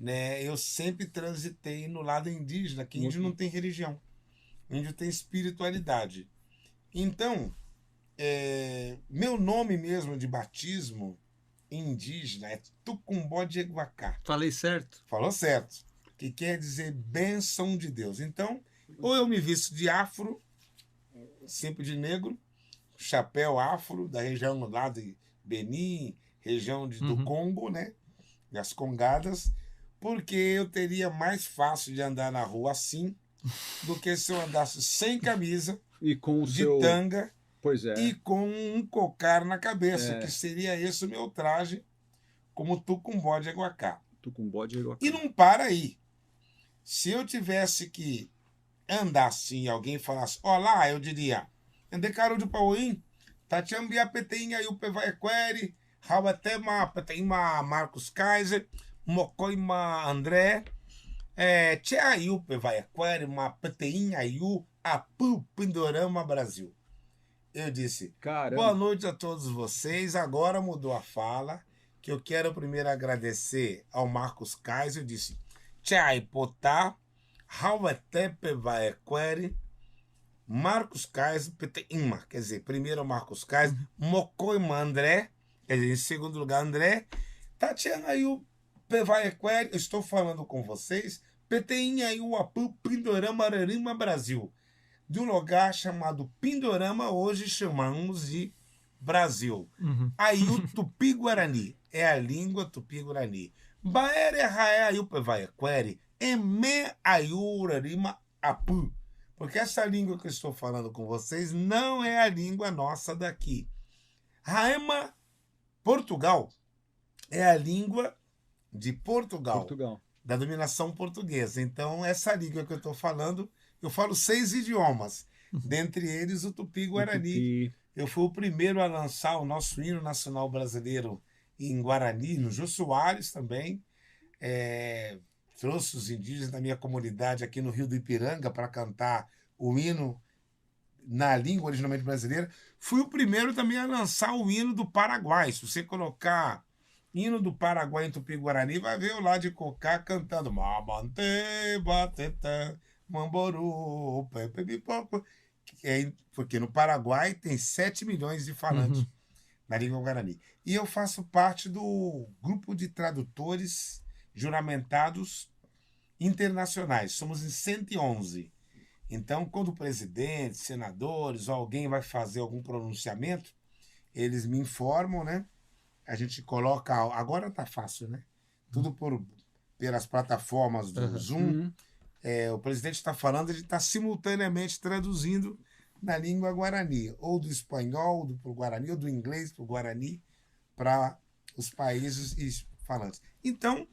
né, eu sempre transitei no lado indígena, que índio não tem religião, índio tem espiritualidade. Então, meu nome mesmo de batismo indígena é Tucumbó de Eguacá. Falei certo? Falou certo. Que quer dizer bênção de Deus. Então, ou eu me visto de afro, sempre de negro, chapéu afro, da região lá de Benin, região do Congo, né? Das Congadas, porque eu teria mais fácil de andar na rua assim do que se eu andasse sem camisa, E com o de seu... tanga Pois é. e com um cocar na cabeça, que seria esse o meu traje, como Tucumbó de Eguacá. Tucumbó de Eguacá. E não para aí. Se eu tivesse que andar assim, alguém falasse, olá, eu diria, Andecaro de Pauim, Tatiambia Petein aí o Pevaequeri, Rauatema Peteima Marcos Kaiser, Mocoima André, Tia aí o Pevaequeri, uma Petein aí o Apu Pindorama Brasil. Eu disse, Caramba. Boa noite a todos vocês, agora mudou a fala, que eu quero primeiro agradecer ao Marcos Kaiser, eu disse, Tia Ipotá, Rauatepe Vaequeri, Marcos Kaiser, Peteima, quer dizer, primeiro o Marcos Kaiser, Mocoima André, quer dizer, em segundo lugar André, Tatiana aí o Pevaequeri, eu estou falando com vocês, Petein aí o Apu Pindorama Ararima Brasil, de um lugar chamado Pindorama, hoje chamamos de Brasil. Aí o Tupi-Guarani, é a língua Tupi-Guarani. Baere Raé aí o Pevaequeri, Eme Ayurarima Apu. Porque essa língua que eu estou falando com vocês não é a língua nossa daqui. Raema, Portugal, é a língua de Portugal, da dominação portuguesa. Então, essa língua que eu estou falando, eu falo 6 idiomas, dentre eles o Tupi-Guarani. Eu fui o primeiro a lançar o nosso hino nacional brasileiro em Guarani, no Jô Soares também. Trouxe os indígenas da minha comunidade aqui no Rio do Ipiranga para cantar o hino na língua originalmente brasileira. Fui o primeiro também a lançar o hino do Paraguai. Se você colocar hino do Paraguai em Tupi-Guarani, vai ver o lá de Cocá cantando Mamante, Batetã, Mamboru, Pepe Pipoco. Porque no Paraguai tem 7 milhões de falantes na língua guarani. E eu faço parte do grupo de tradutores juramentados internacionais. Somos em 111. Então, quando o presidente, senadores ou alguém vai fazer algum pronunciamento, eles me informam, né? A gente coloca... Agora tá fácil, né? Tudo pelas plataformas do Zoom. O presidente está falando, ele está simultaneamente traduzindo na língua guarani, ou do espanhol para o guarani, ou do inglês para o guarani, para os países falantes. Então,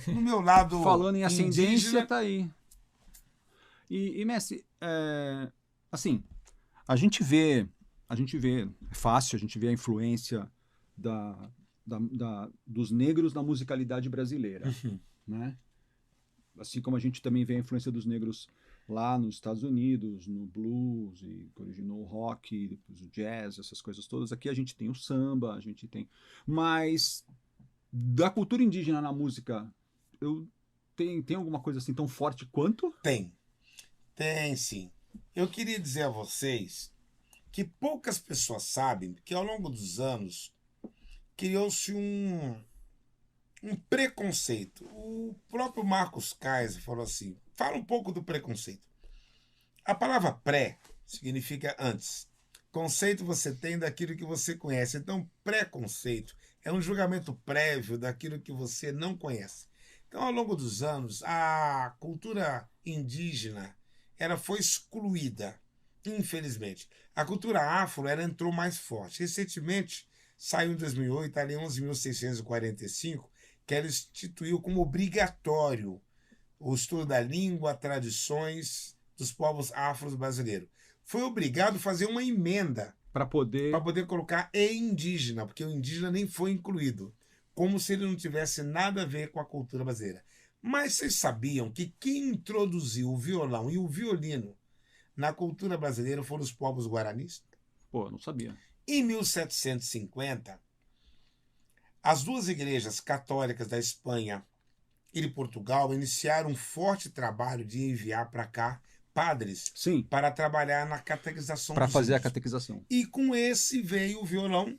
no meu lado falando em ascendência, indígena, tá aí. E mestre, assim, a gente vê, é fácil, a gente vê a influência dos negros na musicalidade brasileira, né? Assim como a gente também vê a influência dos negros lá nos Estados Unidos, no blues, e que originou o rock, depois o jazz, essas coisas todas. Aqui a gente tem o samba, a gente tem... Mas da cultura indígena na música, tem alguma coisa assim tão forte quanto? Tem sim. Eu queria dizer a vocês que poucas pessoas sabem que ao longo dos anos criou-se um preconceito. O próprio Marcos Kaiser falou assim, fala um pouco do preconceito. A palavra pré significa antes. Conceito você tem daquilo que você conhece. Então, preconceito é um julgamento prévio daquilo que você não conhece. Então, ao longo dos anos, a cultura indígena ela foi excluída, infelizmente. A cultura afro ela entrou mais forte. Recentemente, saiu em 2008, a Lei 11.645, que ela instituiu como obrigatório o estudo da língua, tradições dos povos afros brasileiros. Foi obrigado a fazer uma emenda para poder colocar e indígena, porque o indígena nem foi incluído, como se ele não tivesse nada a ver com a cultura brasileira. Mas vocês sabiam que quem introduziu o violão e o violino na cultura brasileira foram os povos guaranis? Pô, não sabia. Em 1750, as duas igrejas católicas da Espanha e de Portugal iniciaram um forte trabalho de enviar para cá padres Sim, para trabalhar na catequização para dos fazer a índios. catequização. E com esse veio o violão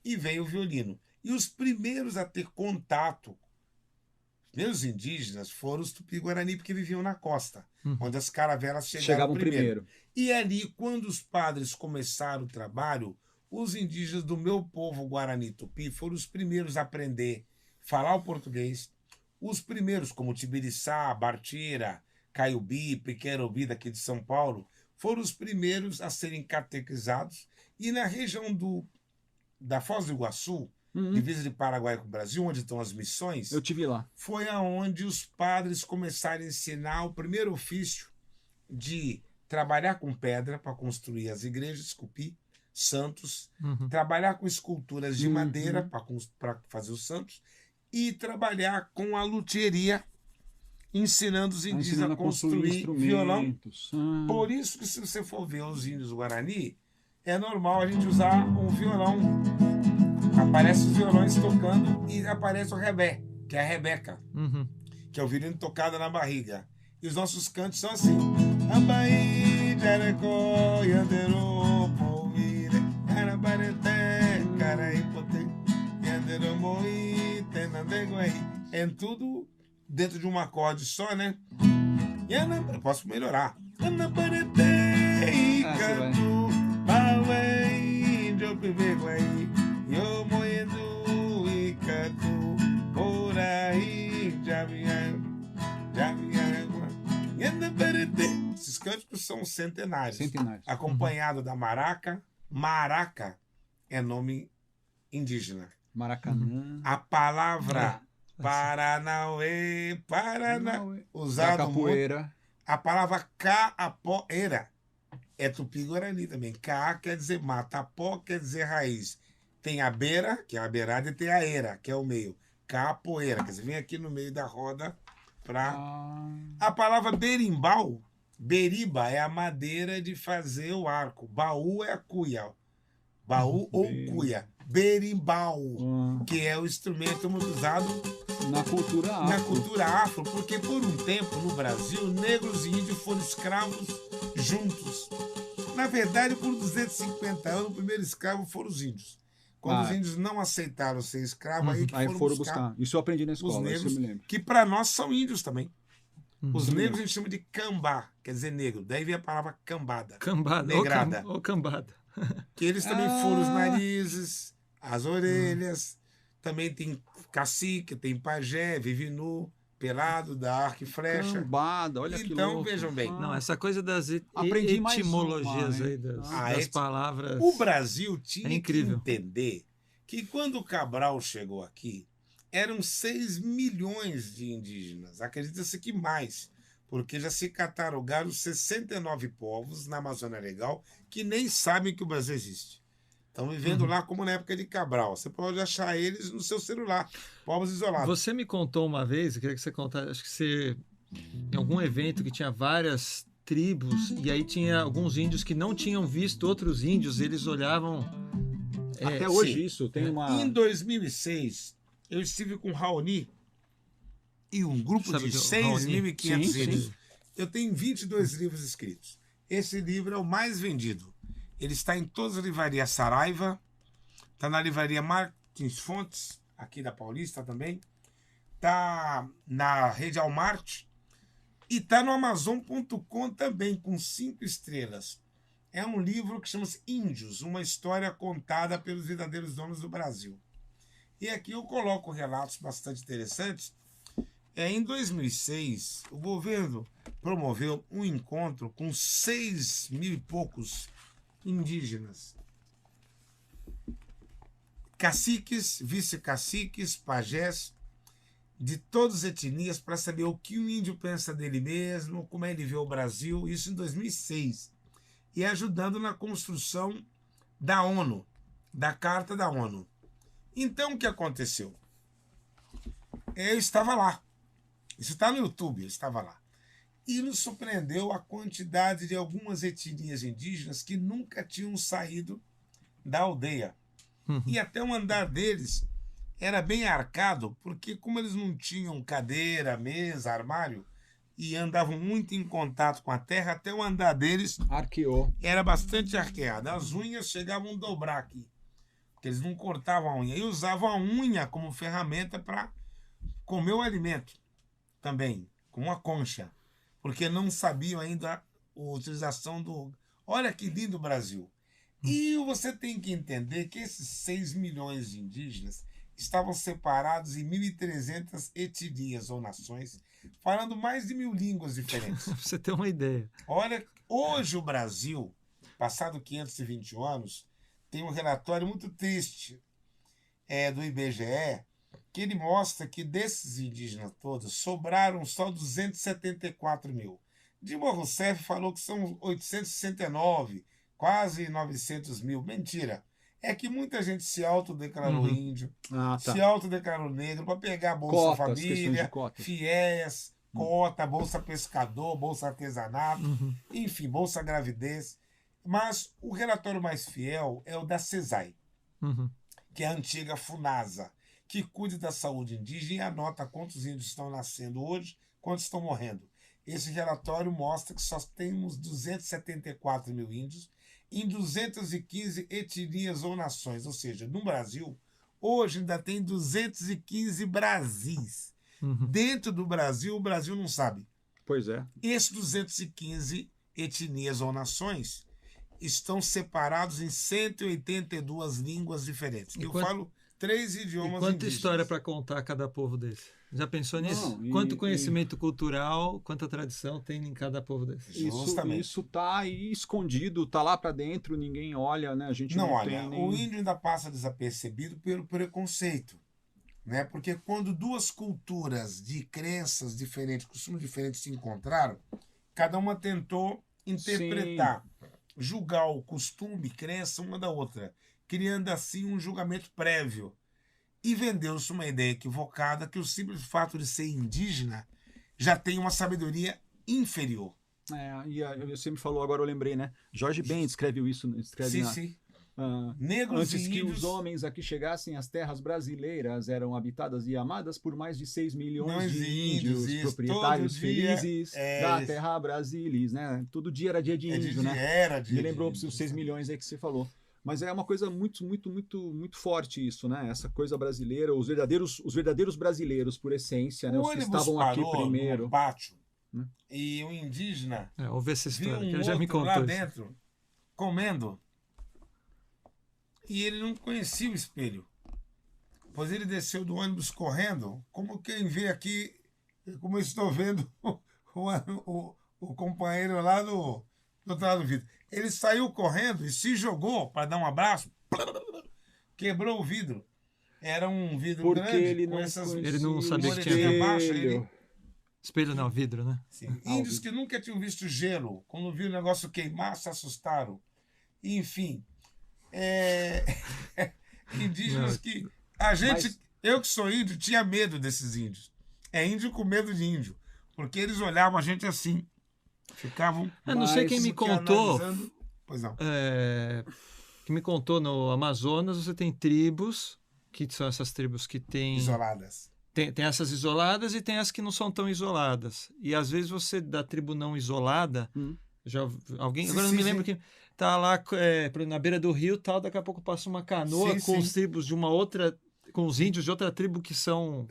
e veio o violino. E os primeiros a ter contato, os primeiros indígenas, foram os Tupi-Guarani, porque viviam na costa, onde as caravelas chegaram primeiro. E ali, quando os padres começaram o trabalho, os indígenas do meu povo Guarani Tupi foram os primeiros a aprender a falar o português. Os primeiros, como Tibiriçá, Bartira, Caiubi, Pequerobi, daqui de São Paulo, foram os primeiros a serem catequizados. E na região da Foz do Iguaçu, divisa de Paraguai com o Brasil, onde estão as missões, Eu tive lá. foi aonde os padres começaram a ensinar o primeiro ofício de trabalhar com pedra para construir as igrejas, esculpir santos, trabalhar com esculturas de madeira para fazer os santos e trabalhar com a luthieria, ensinando os indígenas a construir violão. Por isso que, se você for ver os índios Guarani, é normal a gente usar um violão. Aparece os violões tocando e aparece o rebé, que é a rebeca, que é o violino tocado na barriga. E os nossos cantos são assim. Ambaí, Jarecó, Yanderô, Polvire, Arabarete, Caraipote, Yanderô, Moí, Tenandeguai. É tudo dentro de um acorde só, né? Eu posso melhorar. Anabarete, Icatu, Pauei, Jopibeguai, Yo Moedu, Icatu, Oraí, Javiai, esses cânticos são centenários. Acompanhado da maraca. Maraca é nome indígena. Maracanã. A palavra Paranauê, usado da capoeira. A palavra capoeira é tupi-guarani também. Ca quer dizer mata, apó quer dizer raiz. Tem a beira, que é a beirada, e tem a era, que é o meio. Capoeira, quer dizer, vem aqui no meio da roda para... A palavra berimbau, beriba é a madeira de fazer o arco. Baú é a cuia. Baú ou cuia. Berimbau, que é o instrumento muito usado na cultura afro, porque por um tempo no Brasil, negros e índios foram escravos juntos. Na verdade, por 250 anos, o primeiro escravo foram os índios. Quando os índios não aceitaram ser escravos, aí foram buscar. Isso eu aprendi na escola, os negros, isso eu me lembro. Que para nós são índios também. Os negros a gente chama de cambá, quer dizer negro. Daí vem a palavra cambada. Negrada. Ou cambada. Que eles também furam os narizes, as orelhas. Também tem cacique, tem pajé, vive nu, pelado, da arco e flecha. Cambada, olha que louco. Então, vejam bem. Não, essa coisa das etimologias aí, das palavras... O Brasil tinha que entender que quando o Cabral chegou aqui, eram 6 milhões de indígenas. Acredita-se que mais, porque já se catalogaram 69 povos na Amazônia Legal que nem sabem que o Brasil existe. Estão vivendo lá como na época de Cabral. Você pode achar eles no seu celular, povos isolados. Você me contou uma vez, eu queria que você contasse, acho que você, em algum evento que tinha várias tribos, e aí tinha alguns índios que não tinham visto outros índios, eles olhavam... Até hoje isso tem uma... Em 2006, eu estive com o Raoni e um grupo de 6.500 índios. Eu tenho 22 livros escritos. Esse livro é o mais vendido. Ele está em todas as livrarias Saraiva, está na livraria Martins Fontes, aqui da Paulista também, está na Rede Almart e está no Amazon.com também, com 5 estrelas. É um livro que chama-se Índios, uma história contada pelos verdadeiros donos do Brasil. E aqui eu coloco relatos bastante interessantes. Em 2006, o governo promoveu um encontro com 6.000 e poucos indígenas, caciques, vice-caciques, pajés, de todas as etnias, para saber o que o índio pensa dele mesmo, como ele vê o Brasil, isso em 2006, e ajudando na construção da ONU, da Carta da ONU. Então, o que aconteceu? Eu estava lá, isso está no YouTube, eu estava lá. E nos surpreendeu a quantidade de algumas etnias indígenas que nunca tinham saído da aldeia. E até o andar deles era bem arcado, porque como eles não tinham cadeira, mesa, armário, e andavam muito em contato com a terra, até o andar deles Arqueou. era bastante arqueado. As unhas chegavam a dobrar aqui, porque eles não cortavam a unha. E usavam a unha como ferramenta para comer o alimento também, com uma concha, porque não sabiam ainda a utilização do... Olha que lindo o Brasil. E você tem que entender que esses 6 milhões de indígenas estavam separados em 1.300 etnias ou nações, falando mais de 1.000 línguas diferentes. Pra você ter uma ideia. Olha, hoje o Brasil, passado 521 anos, tem um relatório muito triste do IBGE, que ele mostra que desses indígenas todos, sobraram só 274 mil. Dilma Rousseff falou que são 869, quase 900 mil. Mentira. É que muita gente se autodeclarou índio, se autodeclarou negro para pegar Bolsa Família, FIES, cota, Bolsa Pescador, Bolsa Artesanato, enfim, Bolsa Gravidez. Mas o relatório mais fiel é o da CESAI, que é a antiga FUNASA, que cuida da saúde indígena e anota quantos índios estão nascendo hoje, quantos estão morrendo. Esse relatório mostra que só temos 274 mil índios em 215 etnias ou nações. Ou seja, no Brasil, hoje ainda tem 215 Brasis. Dentro do Brasil, o Brasil não sabe. Pois é. Esses 215 etnias ou nações estão separados em 182 línguas diferentes. Eu falo 3 idiomas quanta indígenas. História para contar cada povo desse? Já pensou nisso? Quanto conhecimento cultural, quanta tradição tem em cada povo desse? Isso tá aí escondido, tá lá para dentro, ninguém olha, né? A gente não olha, tem nem... o índio ainda passa desapercebido pelo preconceito, né? Porque quando duas culturas de crenças diferentes, costumes diferentes se encontraram, cada uma tentou interpretar, julgar o costume, crença uma da outra, criando assim um julgamento prévio. E vendeu-se uma ideia equivocada que o simples fato de ser indígena já tem uma sabedoria inferior. Você me falou, agora eu lembrei, né? Jorge Ben escreveu isso. Sim. Negros antes e que índios, os homens aqui chegassem, as terras brasileiras eram habitadas e amadas por mais de 6 milhões de índios, proprietários felizes da terra brasilis, né? Todo dia era dia de índio, né? Era dia Me lembrou de os 6 milhões aí que você falou. Mas é uma coisa muito, muito, muito, muito forte isso, né? Essa coisa brasileira, os verdadeiros brasileiros, por essência, né? Os que estavam aqui primeiro. No pátio, e o indígena ouve essa história, viu que ele já me contou lá isso. dentro, comendo, e ele não conhecia o espelho. Pois ele desceu do ônibus correndo, como quem vê aqui, como eu estou vendo o companheiro lá do outro lado do vidro. Ele saiu correndo e se jogou para dar um abraço, quebrou o vidro. Era um vidro porque grande. Ele não sabia que tinha vidro. Espelho não, vidro, né? Sim. Índios que nunca tinham visto gelo, quando viram o negócio queimar, se assustaram. Enfim, indígenas que... Eu que sou índio, tinha medo desses índios. É índio com medo de índio. Porque eles olhavam a gente assim. Ficavam... não sei quem me contou. Pois não. Que me contou no Amazonas, você tem tribos, que são essas tribos que têm... Isoladas. Tem essas isoladas e tem as que não são tão isoladas. E às vezes você, da tribo não isolada, agora não me lembro que tá lá na beira do rio, tal, daqui a pouco passa uma canoa com os tribos de uma outra, com os índios de outra tribo que são...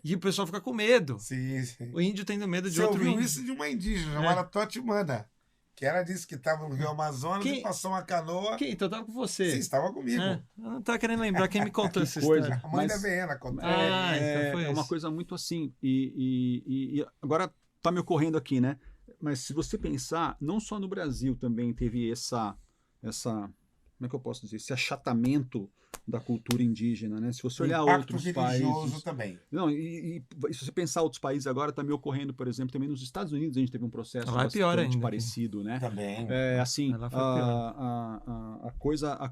E o pessoal fica com medo. Sim. O índio tendo medo de Você outro índio. ouviu isso de uma indígena, chamada Totimana, que ela disse que estava no Rio Amazonas e passou uma canoa. Então estava com você. Sim, estava comigo. Eu não estava querendo lembrar quem me contou essa história. A mãe da Viena contou. Então foi é uma coisa muito assim. E agora está me ocorrendo aqui, né? Mas se você pensar, não só no Brasil também teve essa como é que eu posso dizer? Esse achatamento da cultura indígena, né? Se você olhar outros países também. Não, e se você pensar outros países agora, está me ocorrendo, por exemplo, também nos Estados Unidos a gente teve um processo bastante parecido, né? Também. Assim, a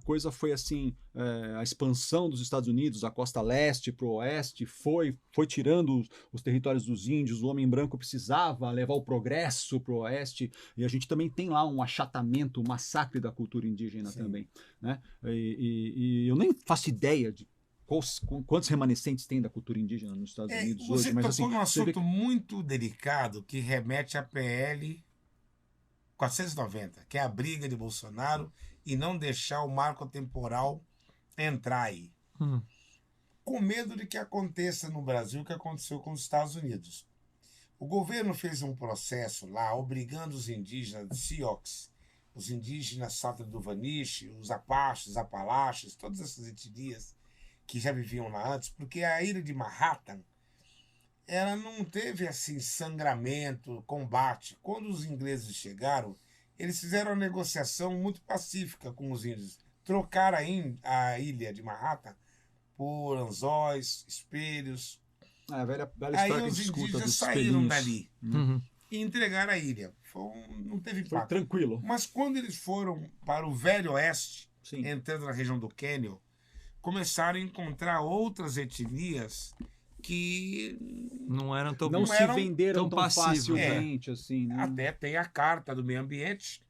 coisa foi assim, a expansão dos Estados Unidos, a costa leste para o oeste, foi tirando os territórios dos índios, o homem branco precisava levar o progresso para o oeste, e a gente também tem lá um achatamento, um massacre da cultura indígena também, né? E eu nem faço ideia de Quantos remanescentes tem da cultura indígena nos Estados Unidos você hoje? Mas, tocou assim, num assunto muito delicado que remete à PL 490, que é a briga de Bolsonaro e não deixar o marco temporal entrar aí. Com medo de que aconteça no Brasil o que aconteceu com os Estados Unidos. O governo fez um processo lá obrigando os indígenas de Sioux, os indígenas Salta do Vaniche, os Apaches, os Apalaches, todas essas etnias que já viviam lá antes, porque a ilha de Manhattan ela não teve assim sangramento, combate. Quando os ingleses chegaram, eles fizeram uma negociação muito pacífica com os índios. Trocaram a ilha de Manhattan por anzóis, espelhos. Velha Aí história que a os gente escuta indígenas dos saíram espelhinhos. dali e entregaram a ilha. Não teve Foi impacto. tranquilo. Mas quando eles foram para o Velho Oeste, Sim. entrando na região do Canyon, começaram a encontrar outras etnias que não eram tão, não se venderam tão passivos, facilmente assim, né? Até tem a Carta do Meio Ambiente,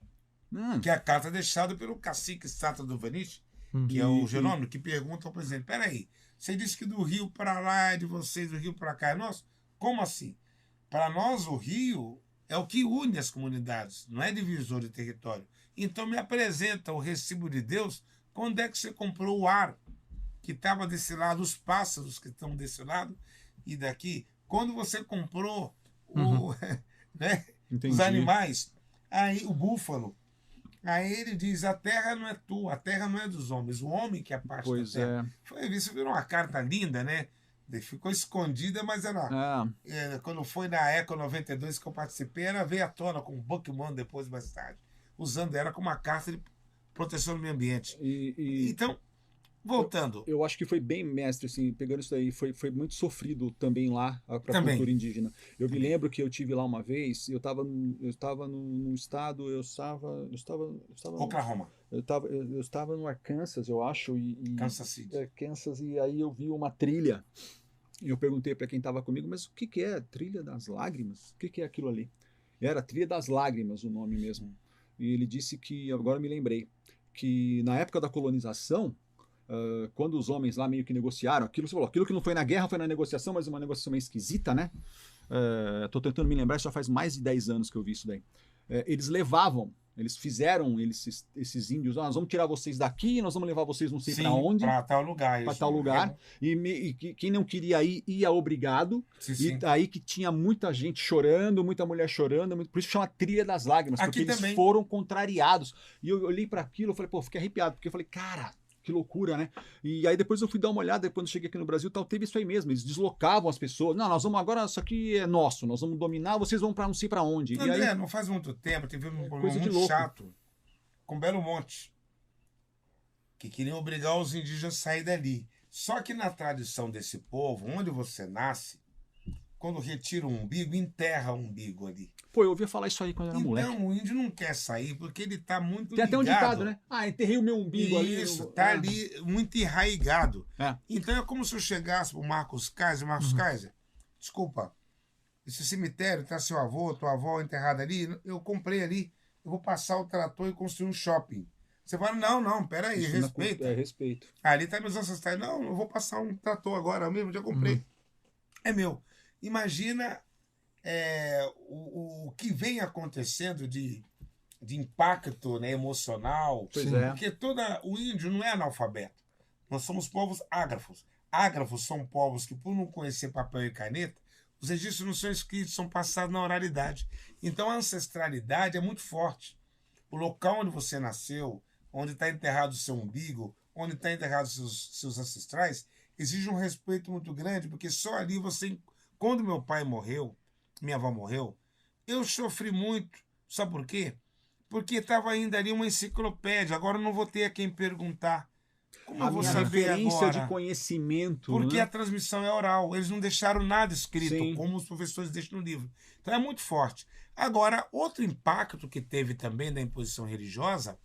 que é a carta deixada pelo cacique Salta do Vaniche, que é o Jerônimo, que pergunta ao presidente: peraí, você disse que do rio para lá é de vocês, do rio para cá é nosso? Como assim? Para nós, o rio é o que une as comunidades, não é divisor de território. Então me apresenta o recibo de Deus, quando é que você comprou o ar que estava desse lado, os pássaros que estão desse lado e daqui. Quando você comprou né, os animais, aí o búfalo, aí ele diz: a terra não é tua, a terra não é dos homens, o homem que é parte da terra. Isso virou uma carta linda, né? Ficou escondida, mas era. Quando foi na Eco 92 que eu participei, ela veio à tona com o Buckman depois, mais tarde, usando ela como uma carta de proteção do meio ambiente. Então, voltando. Eu acho que foi bem, mestre, assim, pegando isso daí, foi muito sofrido também lá para a cultura indígena. Eu me lembro que eu tive lá uma vez, eu estava num estado, eu estava Oklahoma. Eu estava no Arkansas, eu acho, Kansas City. Kansas, e aí eu vi uma trilha. E eu perguntei para quem estava comigo: mas o que é Trilha das Lágrimas? O que é aquilo ali? Era Trilha das Lágrimas o nome mesmo. E ele disse que, agora me lembrei, que na época da colonização, quando os homens lá meio que negociaram, aquilo que não foi na guerra foi na negociação, mas uma negociação meio esquisita, né? Tô tentando me lembrar, já faz mais de 10 anos que eu vi isso daí. Eles fizeram esses índios: nós vamos tirar vocês daqui, nós vamos levar vocês não sei para onde. Para tal lugar. Para tal lugar. E quem não queria ir, ia obrigado. Sim. E aí que tinha muita gente chorando, muita mulher chorando, por isso chama Trilha das Lágrimas, aqui porque também. Eles foram contrariados. E eu olhei para aquilo e falei: pô, fiquei arrepiado, porque eu falei: cara, que loucura, né? E aí depois eu fui dar uma olhada, quando cheguei aqui no Brasil, teve isso aí mesmo. Eles deslocavam as pessoas. Não, nós vamos agora, isso aqui é nosso, nós vamos dominar, vocês vão para não sei para onde. André, e aí, não faz muito tempo, teve um problema coisa de muito louco. chato com Belo Monte, que queriam obrigar os indígenas a sair dali. Só que na tradição desse povo, onde você nasce, quando retira o umbigo, enterra o umbigo ali. Pô, eu ouvia falar isso aí quando eu era moleque. Então o índio não quer sair porque ele está muito Tem ligado. até um ditado, né? Enterrei o meu umbigo ali. Isso, tá ali muito enraigado. Então é como se eu chegasse pro Marcos Kaiser: Kaiser, desculpa, esse cemitério tá seu avô, tua avó enterrada ali, eu comprei ali, eu vou passar o trator e construir um shopping. Você fala: não, peraí, respeita. Respeito. Ali tá meus ancestrais. Não, eu vou passar um trator agora mesmo, já comprei. É meu. Imagina o que vem acontecendo de impacto, né, emocional. Pois porque o índio não é analfabeto. Nós somos povos ágrafos. Ágrafos são povos que, por não conhecer papel e caneta, os registros não são escritos, são passados na oralidade. Então a ancestralidade é muito forte. O local onde você nasceu, onde está enterrado o seu umbigo, onde está enterrado seus ancestrais, exige um respeito muito grande, porque só ali você... Quando meu pai morreu, minha avó morreu, eu sofri muito. Sabe por quê? Porque estava ainda ali uma enciclopédia. Agora eu não vou ter a quem perguntar. Como eu vou saber agora? De conhecimento. Porque né? a transmissão é oral. Eles não deixaram nada escrito, Sim. como os professores deixam no livro. Então é muito forte. Agora, outro impacto que teve também da imposição religiosa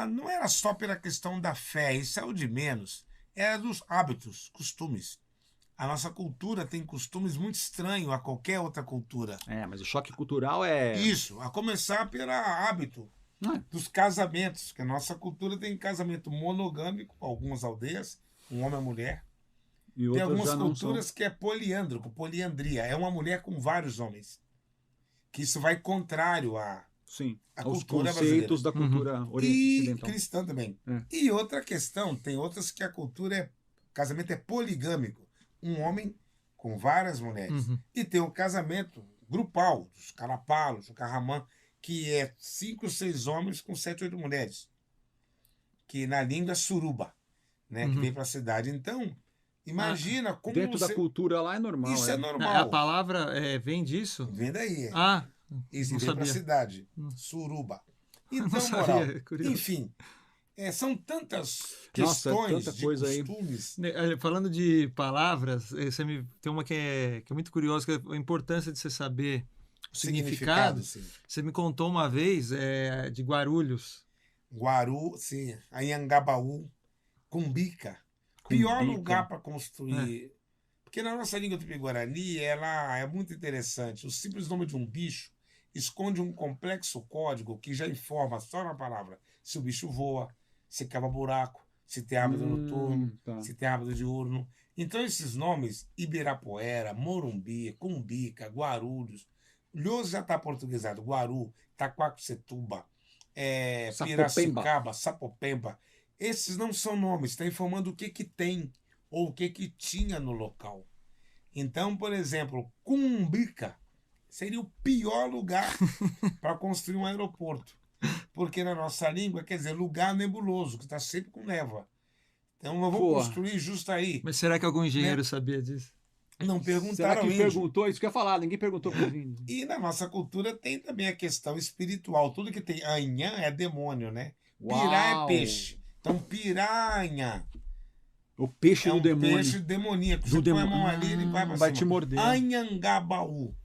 não era só pela questão da fé, isso é o de menos. Era dos hábitos, costumes. A nossa cultura tem costumes muito estranhos a qualquer outra cultura. Mas o choque cultural é... Isso, a começar pelo hábito. dos casamentos, que a nossa cultura tem casamento monogâmico, algumas aldeias, um homem e mulher. E Tem outras algumas já não culturas são. que é poliândrico, poliandria. É uma mulher com vários homens. Que isso vai contrário à Sim, a aos cultura conceitos brasileira. da cultura E ocidental. cristã também. É. E outra questão, tem outras que a cultura é... Casamento é poligâmico. Um homem com várias mulheres. E tem o casamento grupal, dos carapalos, do carramã, que é 5, 6 homens com 7, 8 mulheres. Que na língua é suruba, né? Que vem para a cidade. Então, imagina como Dentro da você... cultura lá é normal. Isso é A normal. palavra vem disso? Vem daí. Ah, Isso não vem para a sabia. cidade. Suruba. Não Então, sabia, moral. é curioso. Enfim, são tantas Nossa, é questões tanta de coisa aí. costumes. Falando de palavras, tem uma que é muito curiosa, que é a importância de você saber o significado. Sim. Você me contou uma vez de Guarulhos. Guaru, sim. Anhangabaú, Cumbica. Pior Cumbica. lugar para construir. Porque na nossa língua tupi-guarani, ela é muito interessante. O simples nome de um bicho esconde um complexo código que já informa só na palavra se o bicho voa, se cava buraco, se tem hábito noturno, Tá. se tem hábito diurno. Então esses nomes, Ibirapuera, Morumbi, Cumbica, Guarulhos, Lhoso já está portuguesado, Guaru, Taquaquecetuba, Sapopemba. Piracicaba, Sapopemba. Esses não são nomes, está informando o que tem ou o que tinha no local. Então, por exemplo, Cumbica seria o pior lugar para construir um aeroporto. Porque na nossa língua quer dizer lugar nebuloso, que está sempre com névoa. Então eu vou construir justo aí. Mas será que algum engenheiro sabia disso? Não Será perguntaram que índio. perguntou? Isso que eu ia falar, ninguém perguntou para os índios. E na nossa cultura tem também a questão espiritual. Tudo que tem anhã é demônio, né? Pirá é Uau! peixe. Então piranha O peixe é do um demônio. peixe demoníaco. Do Você põe a demônio. mão ali, ele vai para Vai cima. te morder. Anhangabaú.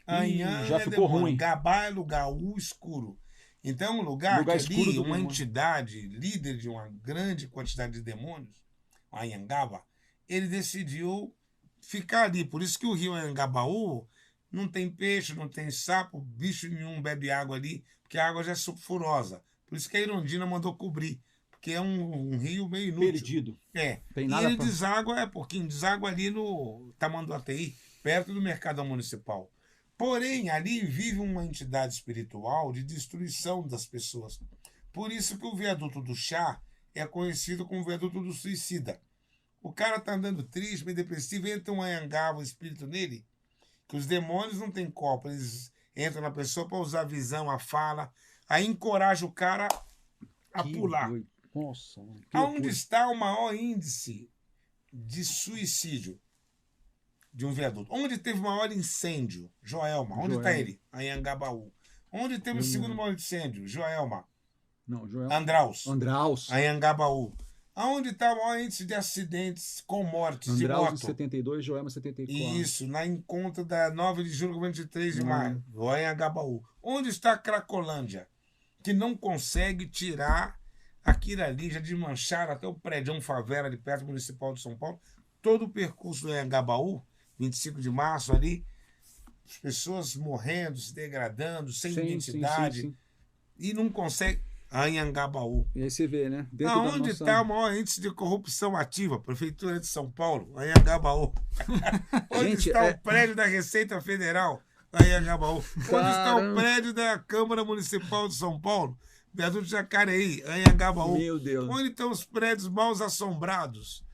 Anhã já é ficou demônio. ruim. Gabá é lugar, u escuro. Então, um lugar que escuro ali, do uma demônio. entidade, líder de uma grande quantidade de demônios, o Anhangaba, ele decidiu ficar ali. Por isso que o rio Anhangabaú não tem peixe, não tem sapo, bicho nenhum bebe água ali, porque a água já é sulfurosa. Por isso que a Irondina mandou cobrir, porque é um rio meio inútil. Perdido. Tem E nada ele pra... deságua ali no Tamanduateí, perto do mercado municipal. Porém, ali vive uma entidade espiritual de destruição das pessoas. Por isso que o viaduto do chá é conhecido como viaduto do suicida. O cara tá andando triste, meio depressivo, entra um anhangava, o espírito nele, que os demônios não têm copo, eles entram na pessoa para usar a visão, a fala, aí encoraja o cara a pular. doido. Nossa, mano, que Aonde loucura. está o maior índice de suicídio de um viaduto? Onde teve o maior incêndio? Joelma. Onde está Joelma. ele? Anhangabaú. Onde teve o Eu segundo não- maior incêndio? Joelma. Não, Joel. Andraus. Andraus. Anhangabaú. Aonde está o maior índice de acidentes com mortes de Andraus em moto? 72, Joelma 74. Isso, na encontro da 9 de julho, 23 de Hum. maio. Anhangabaú. Onde está a Cracolândia? Que não consegue tirar aquilo ali, já desmancharam até o prédio favela de perto do Municipal de São Paulo. Todo o percurso do Anhangabaú, 25 de março ali, as pessoas morrendo, se degradando, sem identidade, Sim. e não consegue. Anhangabaú. E aí você vê, né? Dentro Aonde da está nossa... o maior índice de corrupção ativa? Prefeitura de São Paulo, Anhangabaú. Onde Gente, está o prédio da Receita Federal? Anhangabaú. Onde está o Caramba. prédio da Câmara Municipal de São Paulo? Viaduto Jacareí, Anhangabaú. Meu Deus. Onde estão os prédios mal assombrados?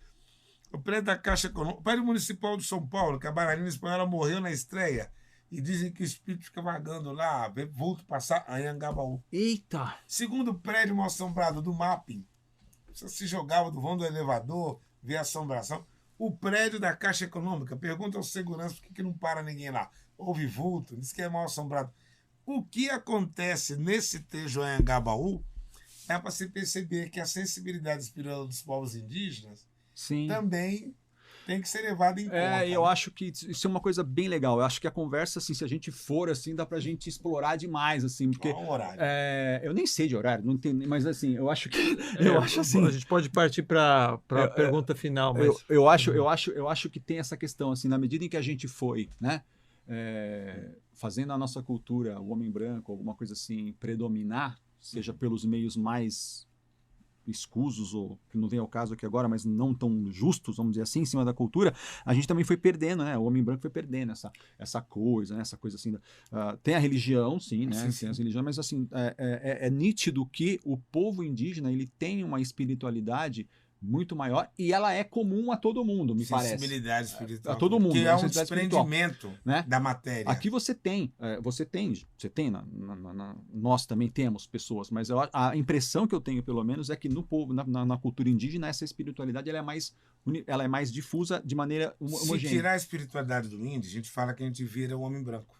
O prédio da Caixa Econômica, o prédio municipal de São Paulo, que a bailarina espanhola morreu na estreia. E dizem que o espírito fica vagando lá, vê vulto passar, Anhangabaú. Eita! Segundo prédio mal assombrado do Mapping, você se jogava do vão do elevador, vê a assombração. O prédio da Caixa Econômica, pergunta ao segurança por que não para ninguém lá. Houve vulto, diz que é mal assombrado. O que acontece nesse trecho Anhangabaú dá para se perceber que a sensibilidade espiritual dos povos indígenas Sim. também tem que ser levada em conta. Eu acho que isso é uma coisa bem legal. Eu acho que a conversa, assim, se a gente for, assim, dá pra gente explorar demais, assim, porque... Qual o horário? Eu nem sei de horário, não tem, mas assim, eu acho que... eu acho assim... A gente pode partir para a pergunta final, mas... Eu acho que tem essa questão, assim, na medida em que a gente foi, né, fazendo a nossa cultura, o homem branco, alguma coisa assim, predominar, seja pelos meios mais escusos, ou que não vem ao caso aqui agora, mas não tão justos, vamos dizer assim, em cima da cultura, a gente também foi perdendo, né? O homem branco foi perdendo essa coisa, né? Essa coisa assim. Tem a religião, sim, né? Sim, sim. Tem as religiões, mas assim, é nítido que o povo indígena ele tem uma espiritualidade muito maior e ela é comum a todo mundo, me parece. Sensibilidade espiritual. A todo mundo. Que é um sensibilidade espiritual, desprendimento né? da matéria. Aqui você tem, nós também temos pessoas, mas a impressão que eu tenho, pelo menos, é que no povo, na cultura indígena, essa espiritualidade ela é mais difusa de maneira homogênea. Se tirar a espiritualidade do índio, a gente fala que a gente vira o homem branco.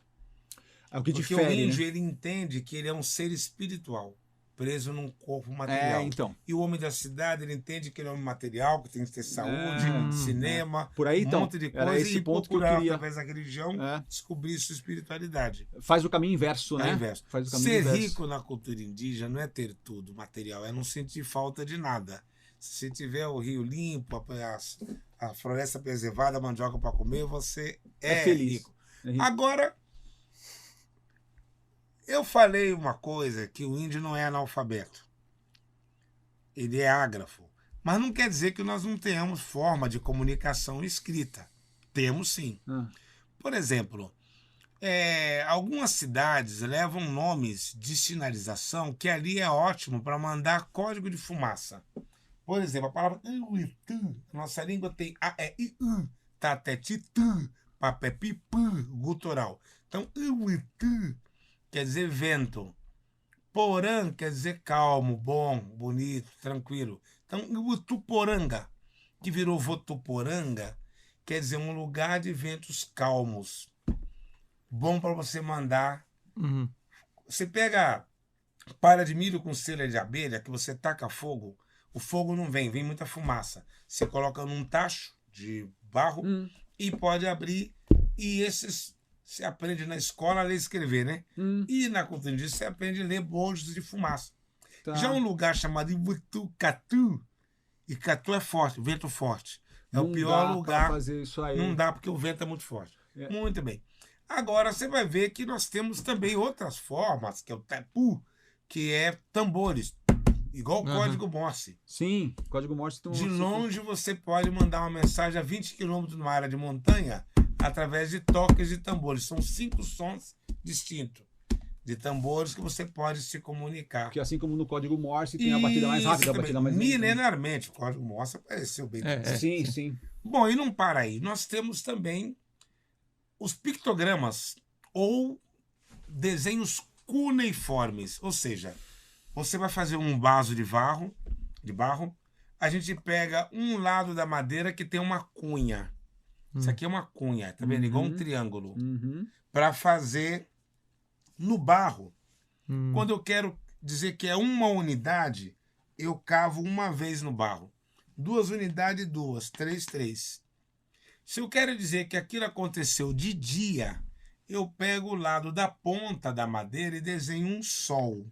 É o que Porque difere, o índio, né? ele entende que ele é um ser espiritual, preso num corpo material. Então. E o homem da cidade, ele entende que ele é um homem material, que tem que ter saúde, cinema, Por aí, um então, monte de era coisa, esse e ponto que eu procurar, queria. através da religião, descobrir sua espiritualidade. Faz o caminho inverso, né? É o inverso. Faz o caminho Ser inverso. rico na cultura indígena não é ter tudo material, é não sentir falta de nada. Se tiver o rio limpo, a floresta preservada, a mandioca para comer, você é feliz. rico. É rico. Agora, eu falei uma coisa, que o índio não é analfabeto. Ele é ágrafo. Mas não quer dizer que nós não tenhamos forma de comunicação escrita. Temos sim. Por exemplo, algumas cidades levam nomes de sinalização que ali é ótimo para mandar código de fumaça. Por exemplo, a palavra nossa língua tem a, e, i, u, tateti, tu, papepi, pu, gutural. Então, quer dizer vento. Porã quer dizer calmo, bom, bonito, tranquilo. Então, Votuporanga, que virou Votuporanga, quer dizer um lugar de ventos calmos. Bom para você mandar. Você pega palha de milho com cera de abelha, que você taca fogo, o fogo não vem muita fumaça. Você coloca num tacho de barro e pode abrir. E esses você aprende na escola a ler e escrever, né? E na cultura indígena você aprende a ler bojos de fumaça. Tá. Já um lugar chamado Ibutucatu, e Catu é forte, vento forte. É o pior lugar. Fazer isso aí. Não dá porque o vento é muito forte. Muito bem. Agora você vai ver que nós temos também outras formas, que é o tapu, que é tambores. Igual o código Morse. Sim, código Morse. De longe você pode mandar uma mensagem a 20 km numa área de montanha através de toques de tambores. São 5 sons distintos de tambores que você pode se comunicar. Porque assim como no código Morse tem a batida mais rápida, a batida mais lenta. Milenarmente, o código Morse apareceu bem. Sim, sim. Bom, e não para aí. Nós temos também os pictogramas ou desenhos cuneiformes, ou seja, você vai fazer um vaso de barro, a gente pega um lado da madeira que tem uma cunha. Isso aqui é uma cunha, tá vendo? Igual um triângulo. Para fazer no barro. Quando eu quero dizer que é uma unidade, eu cavo uma vez no barro. 2 unidades, 2, 3, 3. Se eu quero dizer que aquilo aconteceu de dia, eu pego o lado da ponta da madeira e desenho um sol.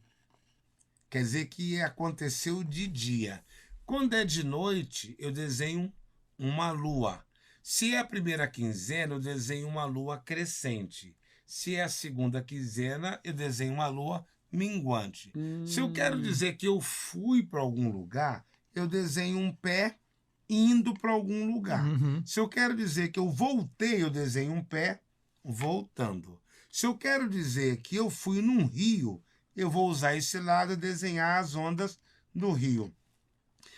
Quer dizer que aconteceu de dia. Quando é de noite, eu desenho uma lua. Se é a primeira quinzena, eu desenho uma lua crescente. Se é a segunda quinzena, eu desenho uma lua minguante. Se eu quero dizer que eu fui para algum lugar, eu desenho um pé indo para algum lugar. Se eu quero dizer que eu voltei, eu desenho um pé voltando. Se eu quero dizer que eu fui num rio, eu vou usar esse lado e desenhar as ondas do rio.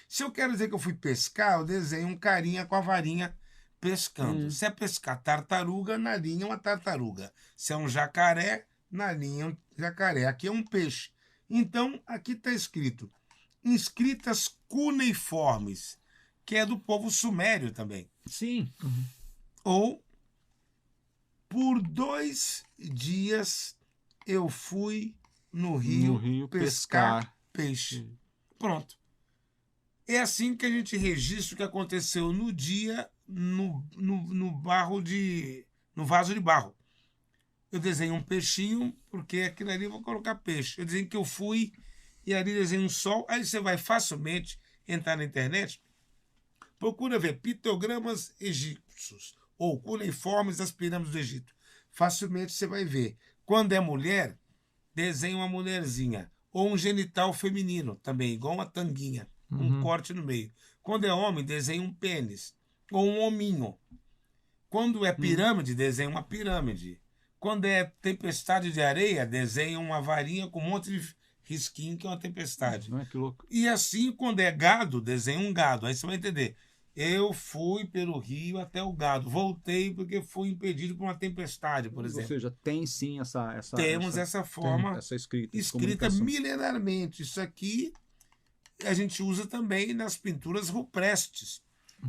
Se eu quero dizer que eu fui pescar, eu desenho um carinha com a varinha pescando. Se é pescar tartaruga, na linha é uma tartaruga. Se é um jacaré, na linha é um jacaré. Aqui é um peixe. Então, aqui está escrito inscritas cuneiformes, que é do povo sumério também. Sim. Ou por 2 dias eu fui no rio pescar peixe. Pronto. É assim que a gente registra o que aconteceu no dia no vaso de barro. Eu desenho um peixinho, porque aquilo ali eu vou colocar peixe. Eu desenho que eu fui e ali desenho um sol. Aí você vai facilmente entrar na internet, procura ver pictogramas egípcios ou cuneiformes das pirâmides do Egito. Facilmente você vai ver. Quando é mulher, desenha uma mulherzinha. ou um genital feminino, também, igual uma tanguinha, um corte no meio. Quando é homem, desenha um pênis, ou um hominho. Quando é pirâmide, desenha uma pirâmide. Quando é tempestade de areia, desenha uma varinha com um monte de risquinho, que é uma tempestade. Que louco. E assim, quando é gado, desenha um gado. Aí você vai entender. Eu fui pelo rio até o gado. Voltei porque fui impedido por uma tempestade, por exemplo. Ou seja, tem sim Temos essa forma essa escrita milenarmente. Isso aqui a gente usa também nas pinturas rupestres,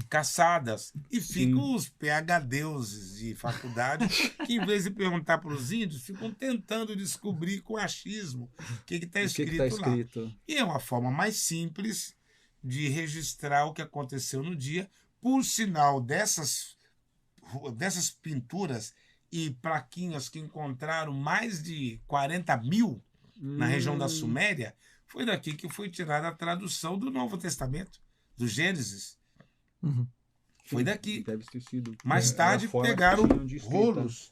caçadas. E ficam os PhDs de faculdade que, em vez de perguntar para os índios, ficam tentando descobrir com achismo o que está escrito lá. E é uma forma mais simples de registrar o que aconteceu no dia. Por sinal, dessas pinturas e plaquinhas que encontraram mais de 40 mil na região da Suméria, foi daqui que foi tirada a tradução do Novo Testamento, do Gênesis. Foi daqui. Deve ter sido. Mais tarde pegaram rolos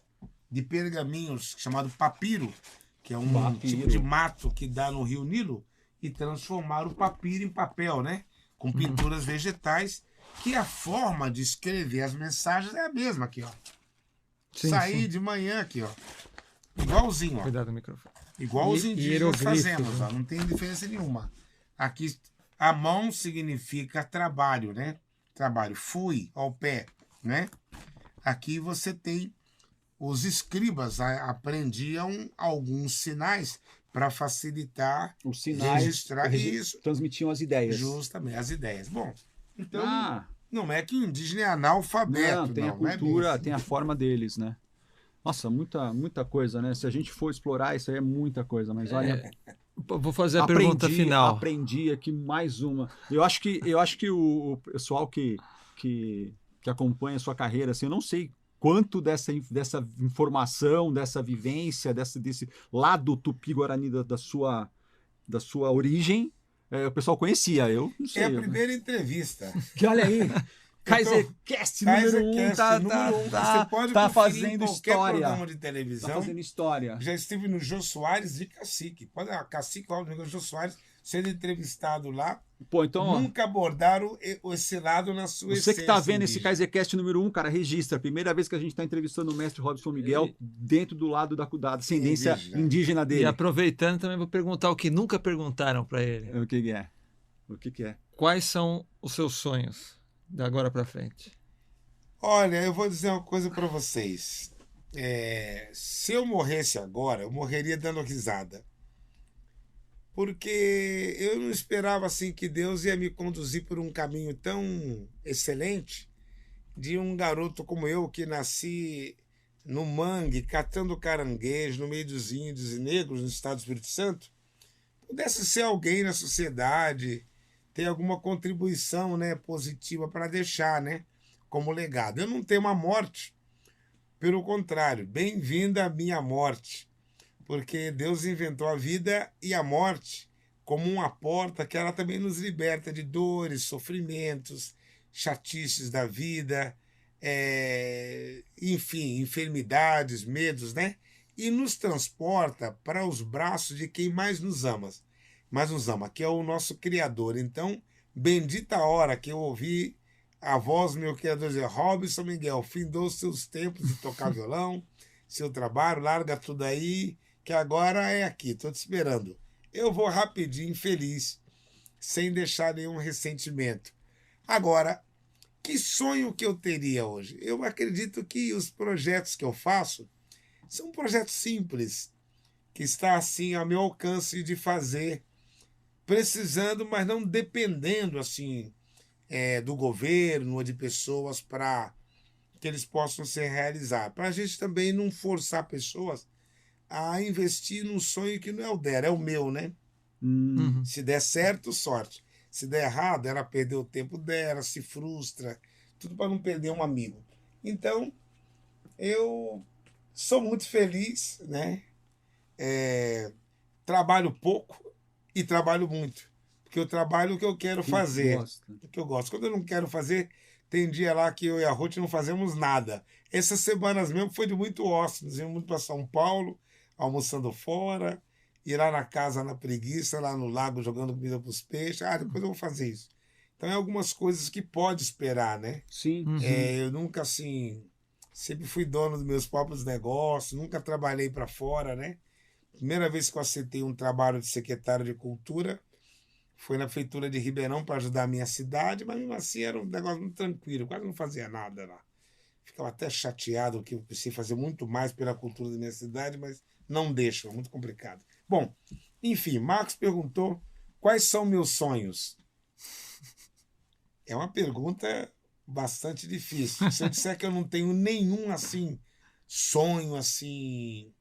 de pergaminhos chamado papiro, que é um tipo de mato que dá no rio Nilo, e transformaram o papiro em papel, né? Com pinturas vegetais, que a forma de escrever as mensagens é a mesma aqui, ó. Sair de manhã aqui, ó. Igualzinho, ó. Cuidado do microfone. Igual os indígenas fazemos, ó. Não tem diferença nenhuma. Aqui, a mão significa trabalho, né? Trabalho. Fui ao pé, né? Aqui você tem os escribas aprendiam alguns sinais para facilitar os sinais, registrar isso. Transmitiam as ideias. Justamente, as ideias. Bom, então não é que o indígena é analfabeto. Não, tem a cultura, tem a forma deles, né? Nossa, muita coisa, né? Se a gente for explorar, isso aí é muita coisa, mas olha... Vou fazer a pergunta final. Aprendi aqui mais uma. Eu acho que o pessoal que acompanha a sua carreira, assim, eu não sei quanto dessa informação, dessa vivência, desse lado tupi-guarani da sua origem, o pessoal conhecia. Eu não sei. É a primeira entrevista. Que olha aí. KaiserCast número 1 Você pode tá fazendo história. Programa de televisão. Tá fazendo história. Já estive no Jô Soares de Cacique. Cacique Aldo Jô Soares sendo entrevistado lá. Pô, então, nunca abordaram esse lado na sua essência. Você que tá vendo esse KaiserCast número 1, cara, registra. Primeira vez que a gente tá entrevistando o mestre Robson Miguel dentro do lado da descendência indígena dele. E aproveitando, também vou perguntar o que nunca perguntaram para ele. O que é? O que é? Quais são os seus sonhos da agora para frente? Olha, eu vou dizer uma coisa para vocês. Se eu morresse agora, eu morreria dando risada. Porque eu não esperava assim que Deus ia me conduzir por um caminho tão excelente de um garoto como eu, que nasci no mangue, catando caranguejo no meio dos índios e negros no estado do Espírito Santo, pudesse ser alguém na sociedade, ter alguma contribuição, né, positiva para deixar, né, como legado. Eu não tenho uma morte, pelo contrário, bem-vinda a minha morte, porque Deus inventou a vida e a morte como uma porta que ela também nos liberta de dores, sofrimentos, chatices da vida, enfim, enfermidades, medos, né? E nos transporta para os braços de quem mais nos ama, que é o nosso Criador. Então, bendita a hora que eu ouvi a voz do meu Criador dizer: Robson Miguel, findou seus tempos de tocar violão, seu trabalho, larga tudo aí, que agora é aqui, estou te esperando. Eu vou rapidinho, feliz, sem deixar nenhum ressentimento. Agora, que sonho que eu teria hoje? Eu acredito que os projetos que eu faço são projetos simples, que está assim ao meu alcance de fazer, precisando, mas não dependendo assim do governo ou de pessoas para que eles possam ser realizados. Para a gente também não forçar pessoas a investir num sonho que não é o dela, é o meu, né? Se der certo, sorte. Se der errado, ela perdeu o tempo dela, se frustra, tudo para não perder um amigo. Então, eu sou muito feliz, né? Trabalho pouco e trabalho muito. Porque eu trabalho o que eu quero fazer. O que eu gosto. Quando eu não quero fazer, tem dia lá que eu e a Ruth não fazemos nada. Essas semanas mesmo foi de muito ócio. Nós íamos muito para São Paulo, almoçando fora, ir lá na casa na preguiça, lá no lago jogando comida para os peixes. Depois eu vou fazer isso. Então, é algumas coisas que pode esperar, né? Sim. Eu nunca, assim, sempre fui dono dos meus próprios negócios, nunca trabalhei para fora, né? Primeira vez que eu aceitei um trabalho de secretário de Cultura foi na Prefeitura de Ribeirão para ajudar a minha cidade, mas mesmo assim era um negócio muito tranquilo, quase não fazia nada lá. Ficava até chateado que eu precisei fazer muito mais pela cultura da minha cidade, mas não deixo, é muito complicado. Bom, enfim, Marcos perguntou quais são meus sonhos. É uma pergunta bastante difícil. Se eu disser que eu não tenho nenhum, assim, sonho, assim...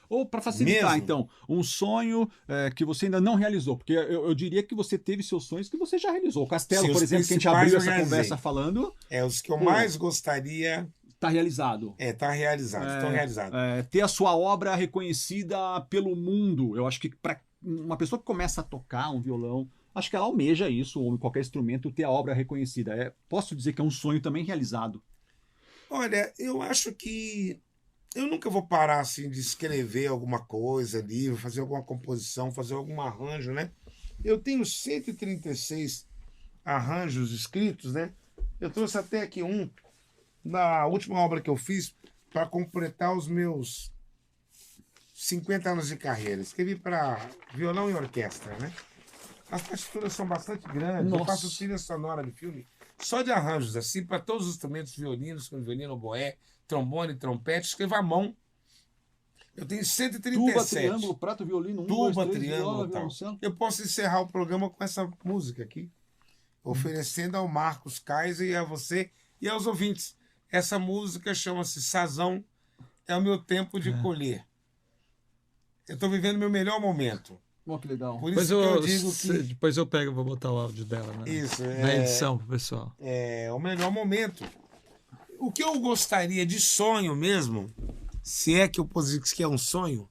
Ou, para facilitar, mesmo? então, um sonho que você ainda não realizou. Porque eu diria que você teve seus sonhos que você já realizou. O Castelo, Sim, por os exemplo, que a gente principais abriu eu essa realizei. conversa falando, Os que eu mais gostaria... está realizado. Tá realizado, estão realizados. Ter a sua obra reconhecida pelo mundo. Eu acho que para uma pessoa que começa a tocar um violão, acho que ela almeja isso, ou em qualquer instrumento, ter a obra reconhecida. Posso dizer que é um sonho também realizado. Olha, eu acho que eu nunca vou parar assim de escrever alguma coisa, livro, fazer alguma composição, fazer algum arranjo, né? Eu tenho 136 arranjos escritos, né? Eu trouxe até aqui um na última obra que eu fiz para completar os meus 50 anos de carreira. Escrevi para violão e orquestra, né? As partituras são bastante grandes. Nossa. Eu faço trilha sonora de filme só de arranjos, assim, para todos os instrumentos, violinos, como violino, oboé, trombone, trompete, escrevo à mão. Eu tenho 137. Tuba, triângulo, prato, violino, 1, 2, 3, triângulo, viola, violoncelo. Eu posso encerrar o programa com essa música aqui, oferecendo ao Marcos Kaiser e a você e aos ouvintes. Essa música chama-se Sazão, é o meu tempo de colher. Eu estou vivendo meu melhor momento. Que legal. Por isso que eu digo que... Depois eu pego e vou botar o áudio dela, né? Isso, na edição pro pessoal. É o melhor momento. O que eu gostaria de sonho mesmo, se é que eu posso dizer que é um sonho,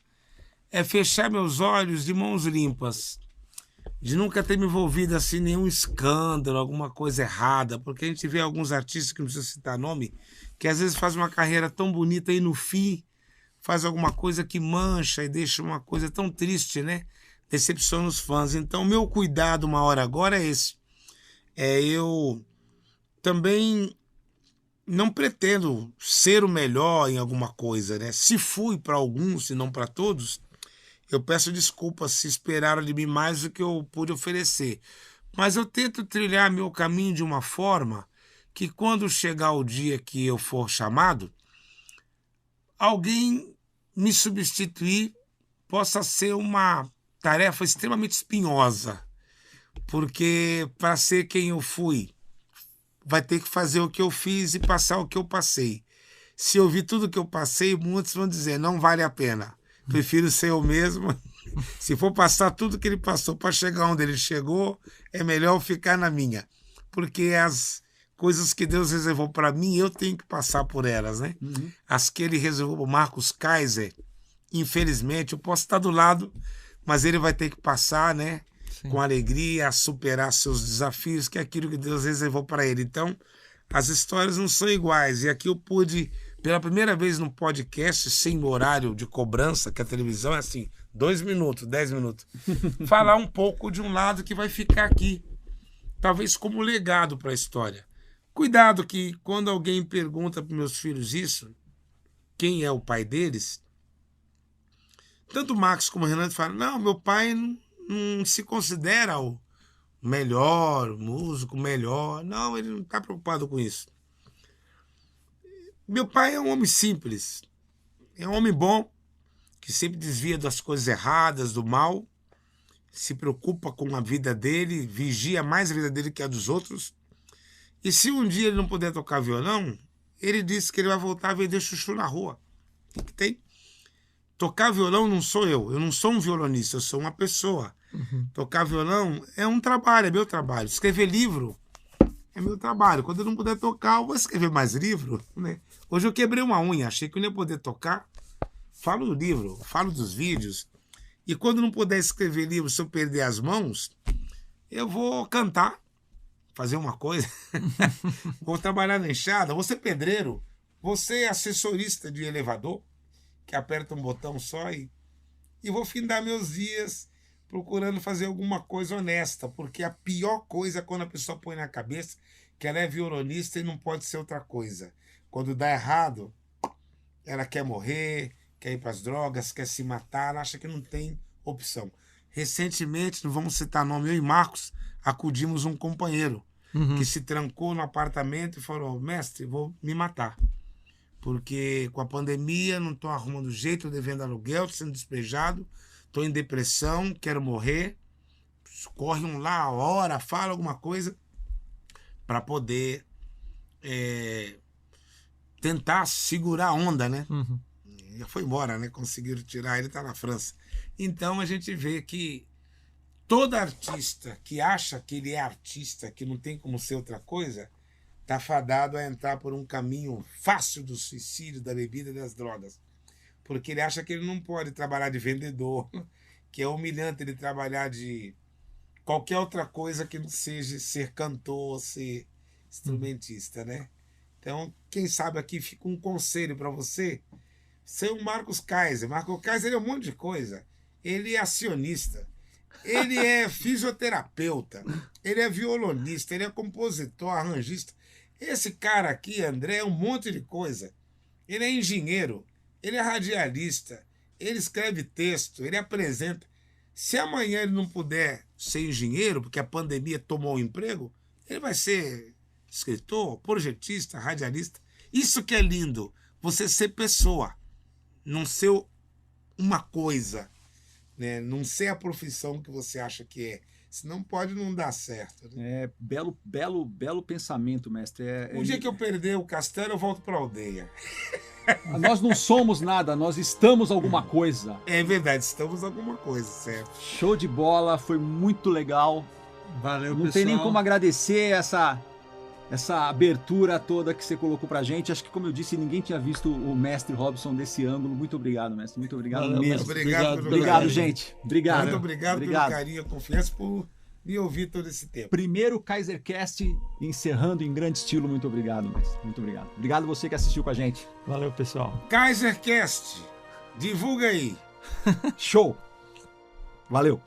é fechar meus olhos de mãos limpas. De nunca ter me envolvido assim em nenhum escândalo, alguma coisa errada, porque a gente vê alguns artistas, que não precisa citar nome, que às vezes faz uma carreira tão bonita e no fim faz alguma coisa que mancha e deixa uma coisa tão triste, né? Decepciona os fãs. Então, meu cuidado uma hora agora é esse. Eu também não pretendo ser o melhor em alguma coisa, né? Se fui para alguns, se não para todos, eu peço desculpas se esperaram de mim mais do que eu pude oferecer. Mas eu tento trilhar meu caminho de uma forma que quando chegar o dia que eu for chamado, alguém me substituir possa ser uma tarefa extremamente espinhosa, porque para ser quem eu fui, vai ter que fazer o que eu fiz e passar o que eu passei. Se eu vi tudo que eu passei, muitos vão dizer, não vale a pena. Prefiro ser eu mesmo. Se for passar tudo que ele passou para chegar onde ele chegou, é melhor ficar na minha. Porque as coisas que Deus reservou para mim, eu tenho que passar por elas, né? As que ele reservou para o Marcos Kaiser, infelizmente, eu posso estar do lado, mas ele vai ter que passar, né? Sim. Com alegria, a superar seus desafios, que é aquilo que Deus reservou para ele. Então, as histórias não são iguais. E aqui eu pude, pela primeira vez num podcast, sem horário de cobrança, que a televisão é assim, 2 minutos, 10 minutos, falar um pouco de um lado que vai ficar aqui, talvez como legado para a história. Cuidado que quando alguém pergunta para meus filhos isso, quem é o pai deles, tanto o Max como o Renan falam, não, meu pai não se considera o melhor, o músico melhor. Não, ele não está preocupado com isso. Meu pai é um homem simples. É um homem bom, que sempre desvia das coisas erradas, do mal, se preocupa com a vida dele, vigia mais a vida dele que a dos outros. E se um dia ele não puder tocar violão, ele disse que ele vai voltar a vender chuchu na rua. O que tem? Tocar violão não sou eu não sou um violonista, eu sou uma pessoa. Tocar violão é um trabalho, é meu trabalho. Escrever livro é meu trabalho. Quando eu não puder tocar, eu vou escrever mais livro, né? Hoje eu quebrei uma unha, achei que eu não ia poder tocar. Falo do livro, falo dos vídeos. E quando não puder escrever livro, se eu perder as mãos, eu vou cantar, fazer uma coisa. Vou trabalhar na enxada, vou ser pedreiro, vou ser assessorista de elevador, que aperta um botão só e e vou findar meus dias procurando fazer alguma coisa honesta, porque a pior coisa é quando a pessoa põe na cabeça que ela é violonista e não pode ser outra coisa. Quando dá errado, ela quer morrer, quer ir para as drogas, quer se matar, ela acha que não tem opção. Recentemente, não vamos citar nome, eu e Marcos acudimos um companheiro que se trancou no apartamento e falou: mestre, vou me matar. Porque com a pandemia não estou arrumando jeito, devendo aluguel, sendo despejado, estou em depressão, quero morrer. Corre um lá, ora, fala alguma coisa para poder tentar segurar a onda, né? Já foi embora, né? Conseguiram tirar ele, está na França. Então a gente vê que todo artista que acha que ele é artista, que não tem como ser outra coisa, está fadado a entrar por um caminho fácil do suicídio, da bebida e das drogas. Porque ele acha que ele não pode trabalhar de vendedor, que é humilhante ele trabalhar de qualquer outra coisa que não seja ser cantor, ser instrumentista, né? Então, quem sabe aqui fica um conselho para você, ser o Marcos Kaiser. Marcos Kaiser é um monte de coisa. Ele é acionista, ele é fisioterapeuta, ele é violonista, ele é compositor, arranjista. Esse cara aqui, André, é um monte de coisa. Ele é engenheiro, ele é radialista, ele escreve texto, ele apresenta. Se amanhã ele não puder ser engenheiro, porque a pandemia tomou o emprego, ele vai ser escritor, projetista, radialista. Isso que é lindo, você ser pessoa, não ser uma coisa, né? Não ser a profissão que você acha que é. Senão pode não dar certo. Né? Belo pensamento, mestre. Dia que eu perder o castelo, eu volto para a aldeia. Nós não somos nada, nós estamos alguma coisa. É verdade, estamos alguma coisa, certo? Show de bola, foi muito legal. Valeu, não pessoal. Tem nem como agradecer essa abertura toda que você colocou pra gente. Acho que, como eu disse, ninguém tinha visto o mestre Robson desse ângulo. Muito obrigado, mestre. Muito obrigado mesmo. Obrigado, gente. Obrigado. Muito obrigado pelo carinho, a confiança, por me ouvir todo esse tempo. Primeiro KaiserCast encerrando em grande estilo. Muito obrigado, mestre. Muito obrigado. Obrigado você que assistiu com a gente. Valeu, pessoal. KaiserCast, divulga aí. Show. Valeu.